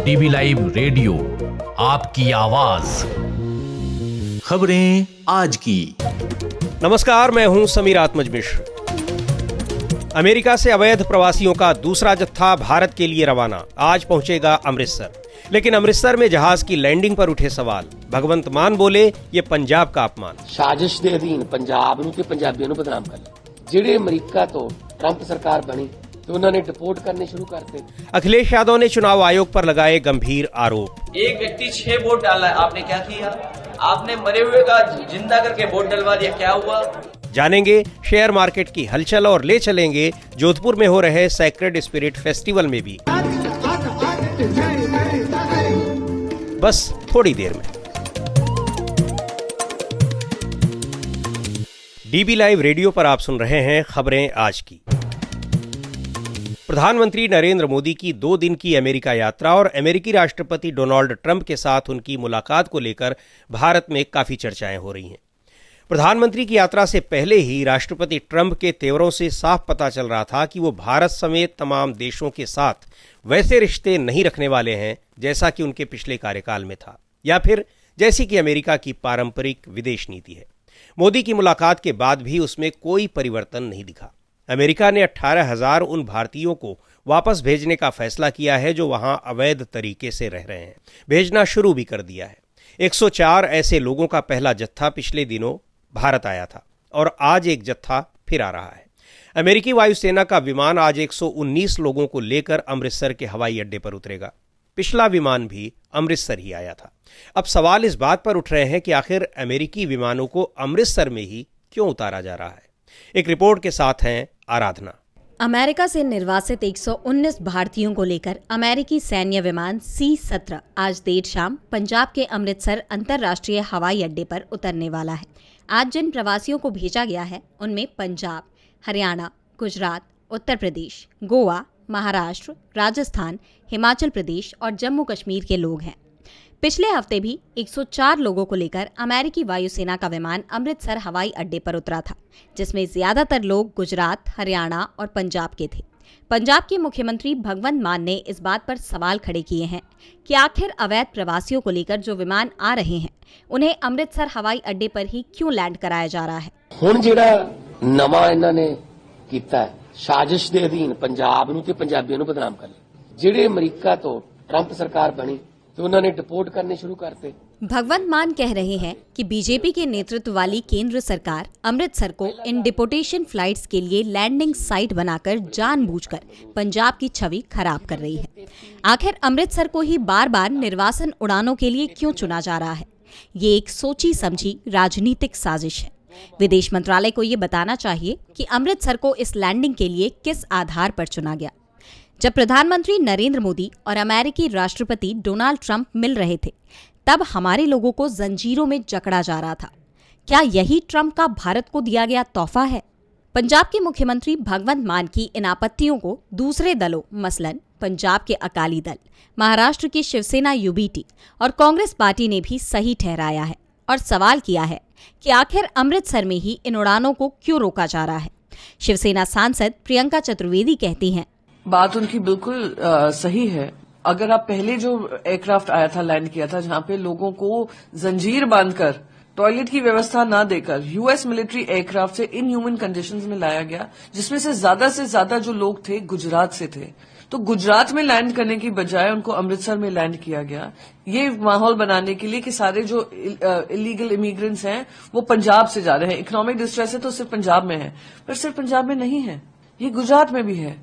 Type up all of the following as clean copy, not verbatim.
DB live radio, आपकी आवाज। खबरें आज की। नमस्कार, मैं हूं समीर आत्मज मिश्र। अमेरिका से अवैध प्रवासियों का दूसरा जत्था भारत के लिए रवाना, आज पहुंचेगा अमृतसर। लेकिन अमृतसर में जहाज की लैंडिंग पर उठे सवाल। भगवंत मान बोले, ये पंजाब का अपमान। साजिश के अधीन पंजाब नूं ते पंजाबियों नूं बदनाम कर लिया। जिहड़े अमरीका तो ट्रंप सरकार बनी तो उन्होंने डिपोर्ट करने शुरू करते। अखिलेश यादव ने चुनाव आयोग पर लगाए गंभीर आरोप। एक व्यक्ति 6 वोट डाला है, आपने क्या किया? आपने मरे हुए का जिंदा करके वोट डलवा दिया, क्या हुआ? जानेंगे शेयर मार्केट की हलचल और ले चलेंगे जोधपुर में हो रहे सेक्रेड स्पिरिट फेस्टिवल में भी, बस थोड़ी देर में। डीबी लाइव रेडियो पर आप सुन रहे हैं खबरें आज की। प्रधानमंत्री नरेंद्र मोदी की 2 दिन की अमेरिका यात्रा और अमेरिकी राष्ट्रपति डोनाल्ड ट्रंप के साथ उनकी मुलाकात को लेकर भारत में काफी चर्चाएं हो रही हैं। प्रधानमंत्री की यात्रा से पहले ही राष्ट्रपति ट्रंप के तेवरों से साफ पता चल रहा था कि वो भारत समेत तमाम देशों के साथ वैसे रिश्ते नहीं रखने वाले हैं जैसा कि उनके पिछले कार्यकाल में था, या फिर जैसी कि अमेरिका की पारंपरिक विदेश नीति है। मोदी की मुलाकात के बाद भी उसमें कोई परिवर्तन नहीं दिखा। अमेरिका ने 18,000 उन भारतीयों को वापस भेजने का फैसला किया है जो वहां अवैध तरीके से रह रहे हैं, भेजना शुरू भी कर दिया है। 104 ऐसे लोगों का पहला जत्था पिछले दिनों भारत आया था और आज एक जत्था फिर आ रहा है। अमेरिकी वायुसेना का विमान आज 119 लोगों को लेकर अमृतसर के हवाई अड्डे पर उतरेगा। पिछला विमान भी अमृतसर ही आया था। अब सवाल इस बात पर उठ रहे हैं कि आखिर अमेरिकी विमानों को अमृतसर में ही क्यों उतारा जा रहा है। एक रिपोर्ट के साथ हैं आराधना। अमेरिका से निर्वासित 119 भारतीयों को लेकर अमेरिकी सैन्य विमान C-17 आज देर शाम पंजाब के अमृतसर अंतर्राष्ट्रीय हवाई अड्डे पर उतरने वाला है। आज जिन प्रवासियों को भेजा गया है उनमें पंजाब, हरियाणा, गुजरात, उत्तर प्रदेश, गोवा, महाराष्ट्र, राजस्थान, हिमाचल प्रदेश और जम्मू कश्मीर के लोग हैं। पिछले हफ्ते भी 104 लोगों को लेकर अमेरिकी वायुसेना का विमान अमृतसर हवाई अड्डे पर उतरा था, जिसमें ज्यादातर लोग गुजरात, हरियाणा और पंजाब के थे। पंजाब के मुख्यमंत्री भगवंत मान ने इस बात पर सवाल खड़े किए हैं कि आखिर अवैध प्रवासियों को लेकर जो विमान आ रहे हैं उन्हें अमृतसर हवाई अड्डे पर ही क्यों लैंड कराया जा रहा है। हुण जिहड़ा नवां इन्हां ने कीता है, साजिश के अधीन पंजाब नूं ते पंजाबियों नूं बदनाम कर लिया। जिहड़े अमरीका तो ट्रंप सरकार बनी तो उन्होंने डिपोर्ट करने शुरू करते। भगवंत मान कह रहे हैं कि बीजेपी के नेतृत्व वाली केंद्र सरकार अमृतसर को इन डिपोर्टेशन फ्लाइट्स के लिए लैंडिंग साइट बनाकर जानबूझकर पंजाब की छवि खराब कर रही है। आखिर अमृतसर को ही बार बार निर्वासन उड़ानों के लिए क्यों चुना जा रहा है? ये एक सोची समझी राजनीतिक साजिश है। विदेश मंत्रालय को ये बताना चाहिए कि अमृतसर को इस लैंडिंग के लिए किस आधार पर चुना गया। जब प्रधानमंत्री नरेंद्र मोदी और अमेरिकी राष्ट्रपति डोनाल्ड ट्रंप मिल रहे थे, तब हमारे लोगों को जंजीरों में जकड़ा जा रहा था। क्या यही ट्रंप का भारत को दिया गया तोहफा है? पंजाब के मुख्यमंत्री भगवंत मान की इन आपत्तियों को दूसरे दलों, मसलन पंजाब के अकाली दल, महाराष्ट्र की शिवसेना UBT और कांग्रेस पार्टी ने भी सही ठहराया है और सवाल किया है कि आखिर अमृतसर में ही इन उड़ानों को क्यों रोका जा रहा है। शिवसेना सांसद प्रियंका चतुर्वेदी कहती हैं, बात उनकी बिल्कुल सही है। अगर आप पहले जो एयरक्राफ्ट आया था, लैंड किया था, जहां पे लोगों को जंजीर बांधकर टॉयलेट की व्यवस्था ना देकर यूएस मिलिट्री एयरक्राफ्ट से इनह्यूमन कंडीशंस में लाया गया, जिसमें से ज्यादा जो लोग थे गुजरात से थे, तो गुजरात में लैंड करने की बजाय उनको अमृतसर में लैंड किया गया, ये माहौल बनाने के लिए कि सारे जो इलीगल इमिग्रेंट्स हैं वो पंजाब से जा रहे हैं। इकोनॉमिक डिस्ट्रेस है तो सिर्फ पंजाब में है, पर सिर्फ पंजाब में नहीं है, ये गुजरात में भी है।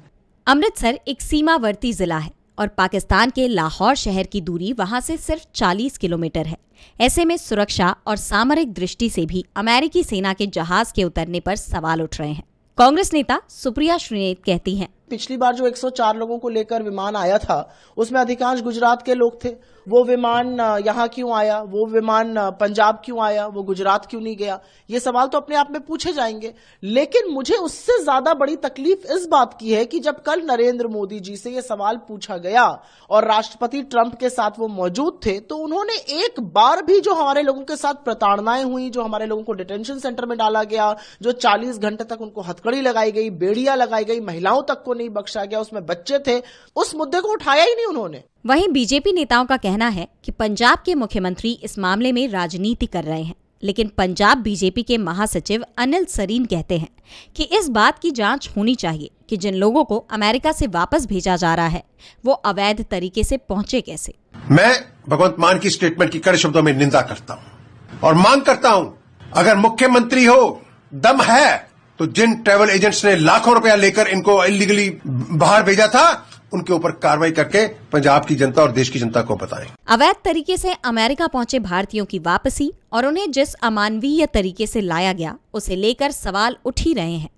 अमृतसर एक सीमावर्ती जिला है और पाकिस्तान के लाहौर शहर की दूरी वहां से सिर्फ 40 किलोमीटर है। ऐसे में सुरक्षा और सामरिक दृष्टि से भी अमेरिकी सेना के जहाज के उतरने पर सवाल उठ रहे हैं। कांग्रेस नेता सुप्रिया श्रीनेत कहती हैं, पिछली बार जो 104 लोगों को लेकर विमान आया था उसमें अधिकांश गुजरात के लोग थे। वो विमान यहाँ क्यों आया, वो विमान पंजाब क्यों आया, वो गुजरात क्यों नहीं गया, ये सवाल तो अपने आप में पूछे जाएंगे। लेकिन मुझे उससे ज्यादा बड़ी तकलीफ इस बात की है कि जब कल नरेंद्र मोदी जी से ये सवाल पूछा गया और राष्ट्रपति ट्रंप के साथ वो मौजूद थे, तो उन्होंने एक बार भी जो हमारे लोगों के साथ प्रताड़नाएं हुई, जो हमारे लोगों को डिटेंशन सेंटर में डाला गया, जो 40 घंटे तक उनको हथकड़ी लगाई गई, बेड़ियां लगाई गई, महिलाओं तक को नहीं बख्शा गया, उसमें बच्चे थे, उस मुद्दे को उठाया ही नहीं उन्होंने। वहीं बीजेपी नेताओं का कहना है कि पंजाब के मुख्यमंत्री इस मामले में राजनीति कर रहे हैं, लेकिन पंजाब बीजेपी के महासचिव अनिल सरीन कहते हैं कि इस बात की जांच होनी चाहिए कि जिन लोगों को अमेरिका से वापस भेजा जा रहा है वो अवैध तरीके से पहुंचे कैसे। मैं भगवंत मान की स्टेटमेंट की कड़े शब्दों में निंदा करता हूं और मांग करता हूं, अगर मुख्यमंत्री हो, दम है, तो जिन ट्रैवल एजेंट्स ने लाखों रुपया लेकर इनको इलीगली बाहर भेजा था, उनके ऊपर कार्रवाई करके पंजाब की जनता और देश की जनता को बताएं। अवैध तरीके से अमेरिका पहुंचे भारतीयों की वापसी और उन्हें जिस अमानवीय तरीके से लाया गया उसे लेकर सवाल उठ ही रहे हैं।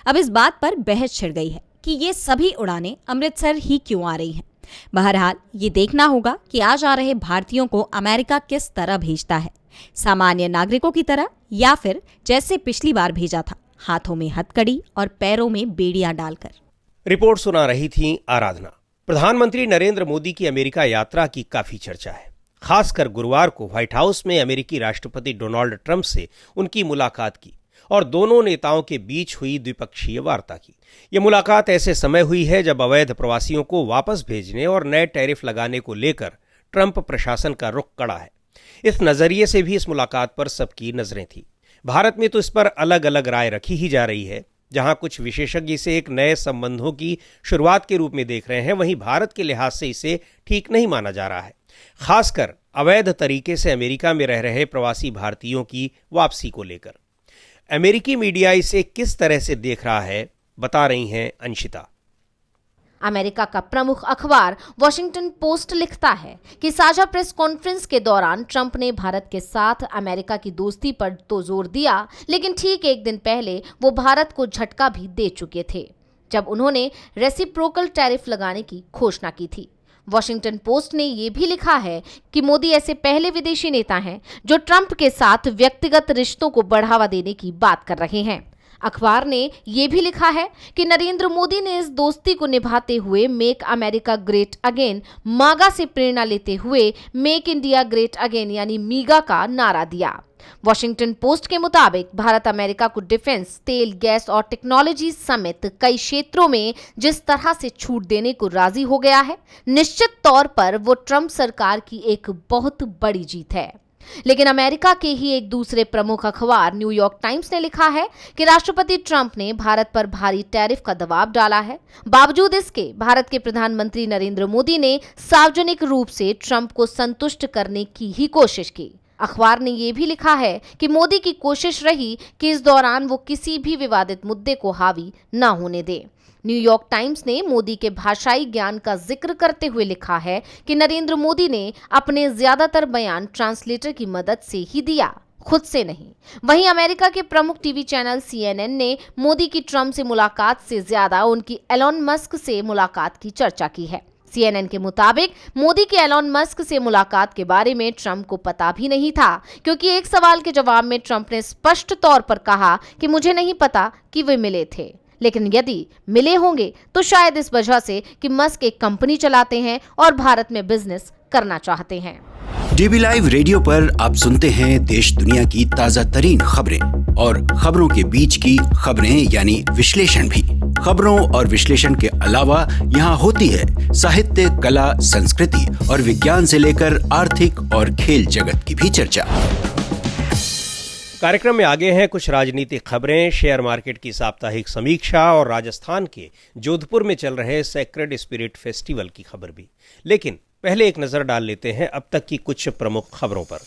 अब इस बात पर बहस छिड़ गई है कि ये सभी उड़ानें अमृतसर ही क्यों आ रही हैं। बहरहाल ये देखना होगा कि आज आ रहे भारतीयों को अमेरिका किस तरह भेजता है, सामान्य नागरिकों की तरह या फिर जैसे पिछली बार भेजा था, हाथों में हथकड़ी और पैरों में बेड़ियां डालकर। रिपोर्ट सुना रही थी आराधना। प्रधानमंत्री नरेंद्र मोदी की अमेरिका यात्रा की काफी चर्चा है। खासकर गुरुवार को व्हाइट हाउस में अमेरिकी राष्ट्रपति डोनाल्ड ट्रंप से उनकी मुलाकात की और दोनों नेताओं के बीच हुई द्विपक्षीय वार्ता की। यह मुलाकात ऐसे समय हुई है जब अवैध प्रवासियों को वापस भेजने और नए टैरिफ लगाने को लेकर ट्रंप प्रशासन का रुख कड़ा है। इस नजरिए से भी इस मुलाकात पर सबकी नजरें थी। भारत में तो इस पर अलग अलग राय रखी ही जा रही है। जहां कुछ विशेषज्ञ इसे एक नए संबंधों की शुरुआत के रूप में देख रहे हैं, वहीं भारत के लिहाज से इसे ठीक नहीं माना जा रहा है, खासकर अवैध तरीके से अमेरिका में रह रहे प्रवासी भारतीयों की वापसी को लेकर। अमेरिकी मीडिया इसे किस तरह से देख रहा है, बता रही हैं अंशिता। अमेरिका का प्रमुख अखबार वॉशिंगटन पोस्ट लिखता है कि साझा प्रेस कॉन्फ्रेंस के दौरान ट्रंप ने भारत के साथ अमेरिका की दोस्ती पर तो जोर दिया, लेकिन ठीक एक दिन पहले वो भारत को झटका भी दे चुके थे जब उन्होंने रेसिप्रोकल टैरिफ लगाने की घोषणा की थी। वॉशिंगटन पोस्ट ने यह भी लिखा है कि मोदी ऐसे पहले विदेशी नेता हैं जो ट्रंप के साथ व्यक्तिगत रिश्तों को बढ़ावा देने की बात कर रहे हैं। अखबार ने यह भी लिखा है कि नरेंद्र मोदी ने इस दोस्ती को निभाते हुए मेक अमेरिका ग्रेट अगेन मागा से प्रेरणा लेते हुए मेक इंडिया ग्रेट अगेन यानी मीगा का नारा दिया। वॉशिंगटन पोस्ट के मुताबिक भारत अमेरिका को डिफेंस, तेल, गैस और टेक्नोलॉजी समेत कई क्षेत्रों में जिस तरह से छूट देने को राजी हो गया है, निश्चित तौर पर वो ट्रंप सरकार की एक बहुत बड़ी जीत है। लेकिन अमेरिका के ही एक दूसरे प्रमुख अखबार न्यूयॉर्क टाइम्स ने लिखा है कि राष्ट्रपति ट्रंप ने भारत पर भारी टैरिफ का दबाव डाला है। बावजूद इसके भारत के प्रधानमंत्री नरेंद्र मोदी ने सार्वजनिक रूप से ट्रंप को संतुष्ट करने की ही कोशिश की। अखबार ने यह भी लिखा है कि मोदी की कोशिश रही कि इस दौरान वो किसी भी विवादित मुद्दे को हावी न होने दे। न्यूयॉर्क टाइम्स ने मोदी के भाषाई ज्ञान का जिक्र करते हुए लिखा है कि नरेंद्र मोदी ने अपने ज्यादातर बयान ट्रांसलेटर की मदद से ही दिया, खुद से नहीं। वहीं अमेरिका के प्रमुख टीवी चैनल CNN ने मोदी की ट्रंप से मुलाकात से ज्यादा उनकी एलॉन मस्क से मुलाकात की चर्चा की है। CNN के मुताबिक मोदी के एलॉन मस्क से मुलाकात के बारे में ट्रंप को पता भी नहीं था, क्योंकि एक सवाल के जवाब में ट्रंप ने स्पष्ट तौर पर कहा कि मुझे नहीं पता कि वे मिले थे, लेकिन यदि मिले होंगे तो शायद इस वजह से कि मस्क एक कंपनी चलाते हैं और भारत में बिजनेस करना चाहते हैं। डीबी लाइव रेडियो पर आप सुनते हैं देश दुनिया की ताजा तरीन खबरें और खबरों के बीच की खबरें यानी विश्लेषण भी। खबरों और विश्लेषण के अलावा यहाँ होती है साहित्य, कला, संस्कृति और विज्ञान से लेकर आर्थिक और खेल जगत की भी चर्चा। कार्यक्रम में आगे हैं कुछ राजनीतिक खबरें, शेयर मार्केट की साप्ताहिक समीक्षा और राजस्थान के जोधपुर में चल रहे सेक्रेड स्पिरिट फेस्टिवल की खबर भी। लेकिन पहले एक नजर डाल लेते हैं अब तक की कुछ प्रमुख खबरों पर।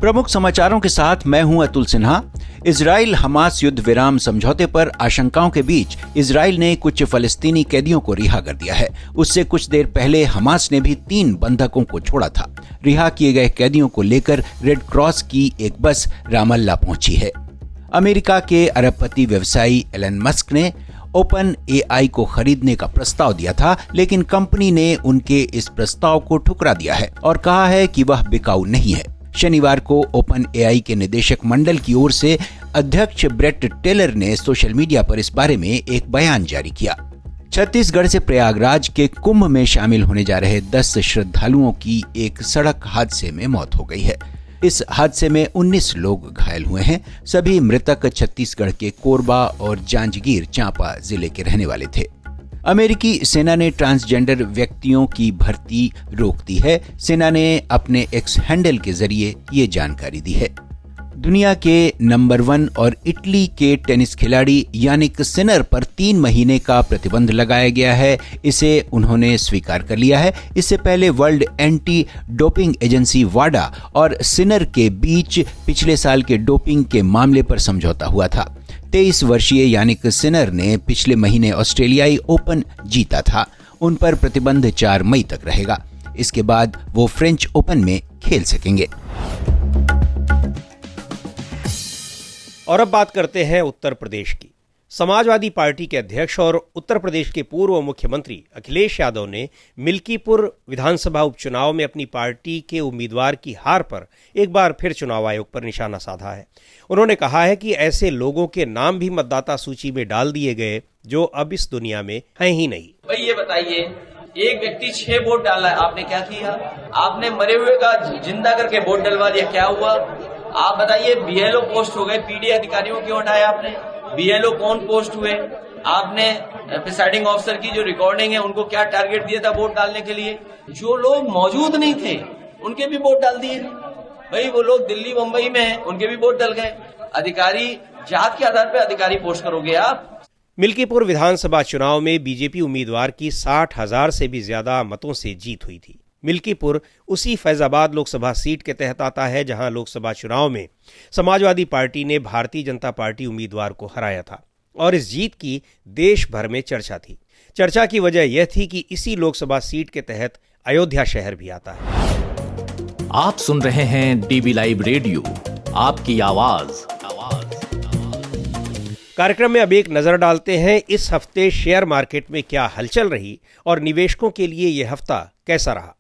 प्रमुख समाचारों के साथ मैं हूं अतुल सिन्हा। इजराइल हमास युद्ध विराम समझौते पर आशंकाओं के बीच इजराइल ने कुछ फलस्तीनी कैदियों को रिहा कर दिया है। उससे कुछ देर पहले हमास ने भी 3 बंधकों को छोड़ा था। रिहा किए गए कैदियों को लेकर रेड क्रॉस की एक बस रामल्ला पहुंची है। अमेरिका के अरबपति व्यवसायी एलन मस्क ने ओपन AI को खरीदने का प्रस्ताव दिया था, लेकिन कंपनी ने उनके इस प्रस्ताव को ठुकरा दिया है और कहा है कि वह बिकाऊ नहीं है। शनिवार को ओपन AI के निदेशक मंडल की ओर से अध्यक्ष ब्रेट टेलर ने सोशल मीडिया पर इस बारे में एक बयान जारी किया। छत्तीसगढ़ से प्रयागराज के कुंभ में शामिल होने जा रहे 10 श्रद्धालुओं की एक सड़क हादसे में मौत हो गई है। इस हादसे में 19 लोग घायल हुए हैं। सभी मृतक छत्तीसगढ़ के कोरबा और जांजगीर चांपा जिले के रहने वाले थे। अमेरिकी सेना ने ट्रांसजेंडर व्यक्तियों की भर्ती रोक दी है। सेना ने अपने एक्स हैंडल के जरिए ये जानकारी दी है। दुनिया के नंबर 1 और इटली के टेनिस खिलाड़ी यानिक सिनर पर 3 महीने का प्रतिबंध लगाया गया है। इसे उन्होंने स्वीकार कर लिया है। इससे पहले वर्ल्ड एंटी डोपिंग एजेंसी वाडा और सिनर के बीच पिछले साल के डोपिंग के मामले पर समझौता हुआ था। 23 वर्षीय यानिक सिनर ने पिछले महीने ऑस्ट्रेलियाई ओपन जीता था। उन पर प्रतिबंध 4 मई तक रहेगा। इसके बाद वो फ्रेंच ओपन में खेल सकेंगे। और अब बात करते हैं उत्तर प्रदेश की। समाजवादी पार्टी के अध्यक्ष और उत्तर प्रदेश के पूर्व मुख्यमंत्री अखिलेश यादव ने मिल्कीपुर विधानसभा उपचुनाव में अपनी पार्टी के उम्मीदवार की हार पर एक बार फिर चुनाव आयोग पर निशाना साधा है। उन्होंने कहा है कि ऐसे लोगों के नाम भी मतदाता सूची में डाल दिए गए जो अब इस दुनिया में हैं ही नहीं। भाई ये बताइए, एक व्यक्ति 6 वोट डाला है, आपने क्या किया? आपने मरे हुए का जिंदा करके वोट डलवा दिया, क्या हुआ? आप बताइए, बीएलओ पोस्ट हो गए, पीडी अधिकारियों क्यों हटाया आपने? बीएलओ कौन पोस्ट हुए? आपने प्रिसाइडिंग ऑफिसर की जो रिकॉर्डिंग है उनको क्या टारगेट दिया था वोट डालने के लिए? जो लोग मौजूद नहीं थे उनके भी वोट डाल दिए। भाई वो लोग दिल्ली मुंबई में हैं, उनके भी वोट डल गए। अधिकारी जात के आधार पर अधिकारी पोस्ट करोगे आप? मिल्कीपुर विधानसभा चुनाव में बीजेपी उम्मीदवार की 60,000 से भी ज्यादा मतों से जीत हुई थी। मिल्कीपुर उसी फैजाबाद लोकसभा सीट के तहत आता है जहां लोकसभा चुनाव में समाजवादी पार्टी ने भारतीय जनता पार्टी उम्मीदवार को हराया था और इस जीत की देश भर में चर्चा थी। चर्चा की वजह यह थी कि इसी लोकसभा सीट के तहत अयोध्या शहर भी आता है। आप सुन रहे हैं डीबी लाइव रेडियो, आपकी आवाज। कार्यक्रम में अब एक नजर डालते हैं इस हफ्ते शेयर मार्केट में क्या हलचल रही और निवेशकों के लिए यह हफ्ता कैसा रहा।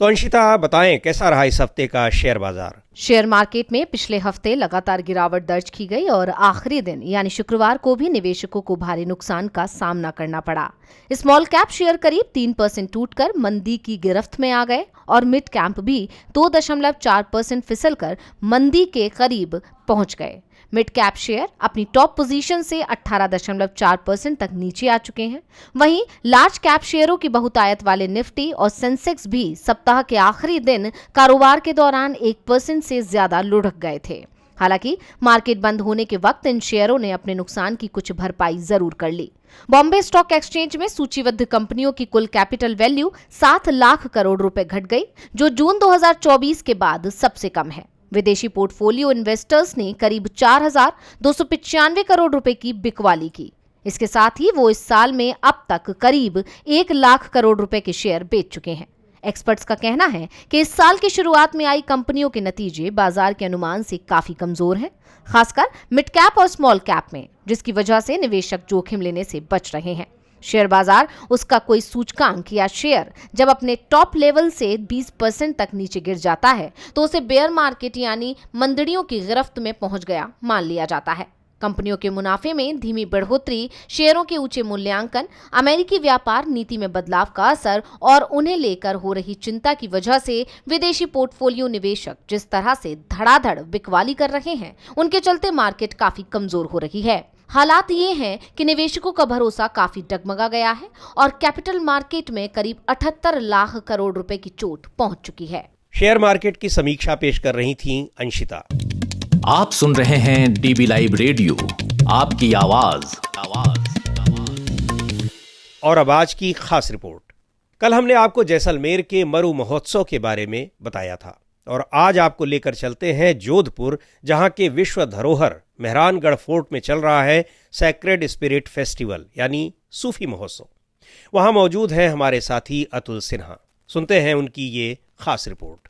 तो अंशिता बताएं, कैसा रहा इस हफ्ते का शेयर बाजार? शेयर मार्केट में पिछले हफ्ते लगातार गिरावट दर्ज की गई और आखिरी दिन यानी शुक्रवार को भी निवेशकों को भारी नुकसान का सामना करना पड़ा। स्मॉल कैप शेयर करीब 3% टूटकर मंदी की गिरफ्त में आ गए और मिड कैप भी 2.4% फिसलकर मंदी के करीब पहुंच गए। मिड कैप शेयर अपनी टॉप पोजीशन से 18.4% तक नीचे आ चुके हैं। वहीं लार्ज कैप शेयरों की बहुतायत वाले निफ्टी और सेंसेक्स भी सप्ताह के आखिरी दिन कारोबार के दौरान 1% से ज्यादा लुढ़क गए थे। हालांकि मार्केट बंद होने के वक्त इन शेयरों ने अपने नुकसान की कुछ भरपाई जरूर कर ली। बॉम्बे स्टॉक एक्सचेंज में सूचीबद्ध कंपनियों की कुल कैपिटल वैल्यू 7 लाख करोड़ रुपए घट गई, जो जून 2024 के बाद सबसे कम है। विदेशी पोर्टफोलियो इन्वेस्टर्स ने करीब 4,295 करोड़ रुपए की बिकवाली की। इसके साथ ही वो इस साल में अब तक करीब 1 लाख करोड़ रुपए के शेयर बेच चुके हैं। एक्सपर्ट्स का कहना है कि इस साल की शुरुआत में आई कंपनियों के नतीजे बाजार के अनुमान से काफी कमजोर हैं, खासकर मिड कैप और स्मॉल कैप में, जिसकी वजह से निवेशक जोखिम लेने से बच रहे हैं। शेयर बाजार उसका कोई सूचकांक या शेयर जब अपने टॉप लेवल से 20% तक नीचे गिर जाता है तो उसे बेयर मार्केट यानी मंदड़ियों की गिरफ्त में पहुंच गया मान लिया जाता है। कंपनियों के मुनाफे में धीमी बढ़ोतरी, शेयरों के ऊंचे मूल्यांकन, अमेरिकी व्यापार नीति में बदलाव का असर और उन्हें लेकर हो रही चिंता की वजह से विदेशी पोर्टफोलियो निवेशक जिस तरह से धड़ाधड़ बिकवाली कर रहे हैं, उनके चलते मार्केट काफी कमजोर हो रही है। हालात ये हैं कि निवेशकों का भरोसा काफी डगमगा गया है और कैपिटल मार्केट में करीब 78 लाख करोड़ रुपए की चोट पहुंच चुकी है। शेयर मार्केट की समीक्षा पेश कर रही थीं अंशिता। आप सुन रहे हैं डीबी लाइव रेडियो, आपकी आवाज। और अब आज की खास रिपोर्ट। कल हमने आपको जैसलमेर के मरु महोत्सव के बारे में बताया था और आज आपको लेकर चलते हैं जोधपुर, जहां के विश्व धरोहर मेहरानगढ़ फोर्ट में चल रहा है सैक्रेड स्पिरिट फेस्टिवल यानी सूफी महोत्सव। वहां मौजूद हैं हमारे साथी अतुल सिन्हा। सुनते हैं उनकी ये खास रिपोर्ट।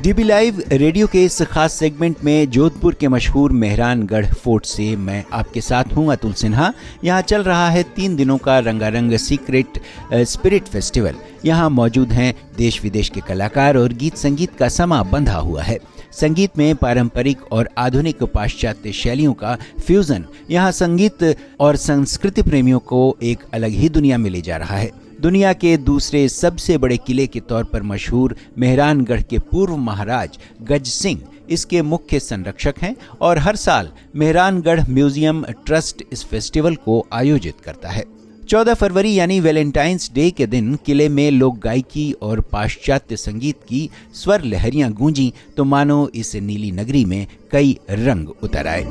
डीबी लाइव रेडियो के इस खास सेगमेंट में जोधपुर के मशहूर मेहरानगढ़ फोर्ट से मैं आपके साथ हूं अतुल सिन्हा। यहाँ चल रहा है 3 दिनों का रंगारंग सीक्रेट स्पिरिट फेस्टिवल। यहाँ मौजूद हैं देश विदेश के कलाकार और गीत संगीत का समा बंधा हुआ है। संगीत में पारंपरिक और आधुनिक पाश्चात्य शैलियों का फ्यूजन यहाँ संगीत और संस्कृति प्रेमियों को एक अलग ही दुनिया में ले जा रहा है। दुनिया के दूसरे सबसे बड़े किले के तौर पर मशहूर मेहरानगढ़ के पूर्व महाराज गज सिंह इसके मुख्य संरक्षक हैं और हर साल मेहरानगढ़ म्यूजियम ट्रस्ट इस फेस्टिवल को आयोजित करता है। 14 फरवरी यानी वैलेंटाइंस डे के दिन किले में लोक गायकी और पाश्चात्य संगीत की स्वर लहरियां गूंजी तो मानो इस नीली नगरी में कई रंग उतर आए।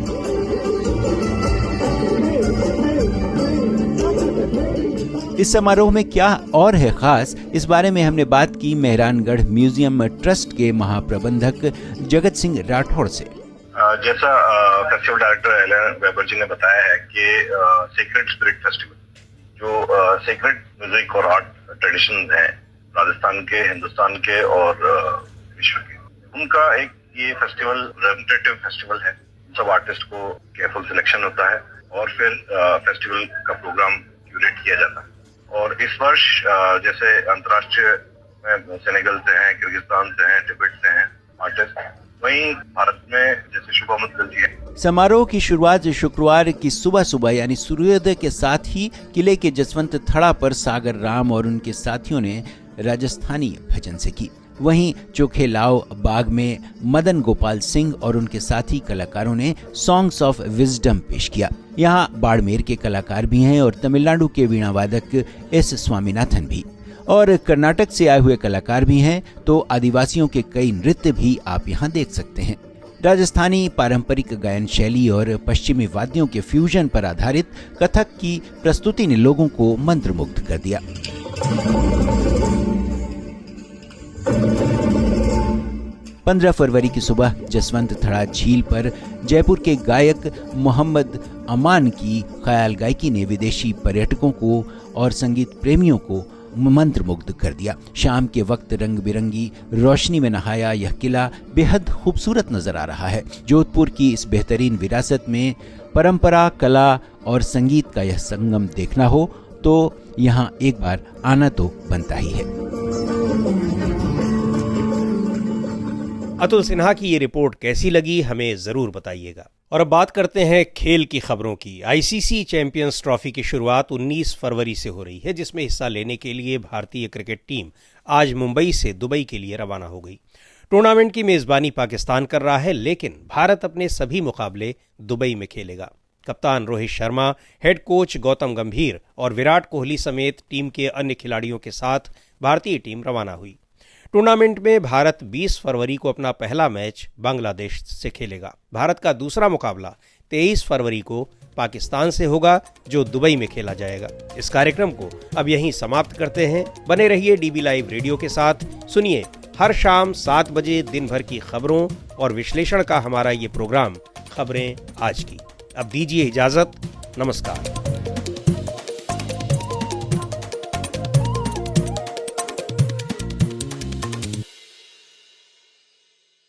इस समारोह में क्या और है खास, इस बारे में हमने बात की मेहरानगढ़ म्यूजियम ट्रस्ट के महाप्रबंधक जगत सिंह राठौड़ से। जैसा फेस्टिवल डायरेक्टर एलन वेबर जी ने बताया है कि सीक्रेट स्पिरिट फेस्टिवल जो सीक्रेट म्यूजिक और आर्ट ट्रेडिशन है राजस्थान के, हिंदुस्तान के और विश्व के, उनका एक ये फेस्टिवल रिप्रेजेंटेटिव फेस्टिवल है। सब आर्टिस्ट को केयरफुल सिलेक्शन होता है और फिर फेस्टिवल का प्रोग्राम क्यूरेट किया जाता है। और इस वर्ष जैसे अंतर्राष्ट्रीय सेनेगल से हैं, किर्गिस्तान से हैं, तिब्बत से हैं आर्टिस्ट, वहीं भारत में जैसे शुभा मुदगल है। समारोह की शुरुआत शुक्रवार की सुबह यानी सूर्योदय के साथ ही किले के जसवंत थड़ा पर सागर राम और उनके साथियों ने राजस्थानी भजन से की। वहीं चोखेलाव बाग में मदन गोपाल सिंह और उनके साथी कलाकारों ने सॉन्ग्स ऑफ विजडम पेश किया। यहाँ बाड़मेर के कलाकार भी हैं और तमिलनाडु के वीणा वादक एस स्वामीनाथन भी, और कर्नाटक से आए हुए कलाकार भी हैं, तो आदिवासियों के कई नृत्य भी आप यहाँ देख सकते हैं। राजस्थानी पारंपरिक गायन शैली और पश्चिमी वाद्यों के फ्यूजन पर आधारित कथक की प्रस्तुति ने लोगों को मंत्रमुग्ध कर दिया। 15 फरवरी की सुबह जसवंत थड़ा झील पर जयपुर के गायक मोहम्मद अमान की ख्याल गायकी ने विदेशी पर्यटकों को और संगीत प्रेमियों को मंत्रमुग्ध कर दिया। शाम के वक्त रंग बिरंगी रोशनी में नहाया यह किला बेहद खूबसूरत नजर आ रहा है। जोधपुर की इस बेहतरीन विरासत में परंपरा, कला और संगीत का यह संगम देखना हो तो यहाँ एक बार आना तो बनता ही है। अतुल सिन्हा की ये रिपोर्ट कैसी लगी हमें जरूर बताइएगा। और अब बात करते हैं खेल की खबरों की। आईसीसी चैंपियंस ट्रॉफी की शुरुआत 19 फरवरी से हो रही है, जिसमें हिस्सा लेने के लिए भारतीय क्रिकेट टीम आज मुंबई से दुबई के लिए रवाना हो गई। टूर्नामेंट की मेजबानी पाकिस्तान कर रहा है, लेकिन भारत अपने सभी मुकाबले दुबई में खेलेगा। कप्तान रोहित शर्मा, हेड कोच गौतम गंभीर और विराट कोहली समेत टीम के अन्य खिलाड़ियों के साथ भारतीय टीम रवाना हुई। टूर्नामेंट में भारत 20 फरवरी को अपना पहला मैच बांग्लादेश से खेलेगा। भारत का दूसरा मुकाबला 23 फरवरी को पाकिस्तान से होगा, जो दुबई में खेला जाएगा। इस कार्यक्रम को अब यहीं समाप्त करते हैं। बने रहिए डीबी लाइव रेडियो के साथ। सुनिए हर शाम 7 बजे दिन भर की खबरों और विश्लेषण का हमारा ये प्रोग्राम खबरें आज की। अब दीजिए इजाजत। नमस्कार।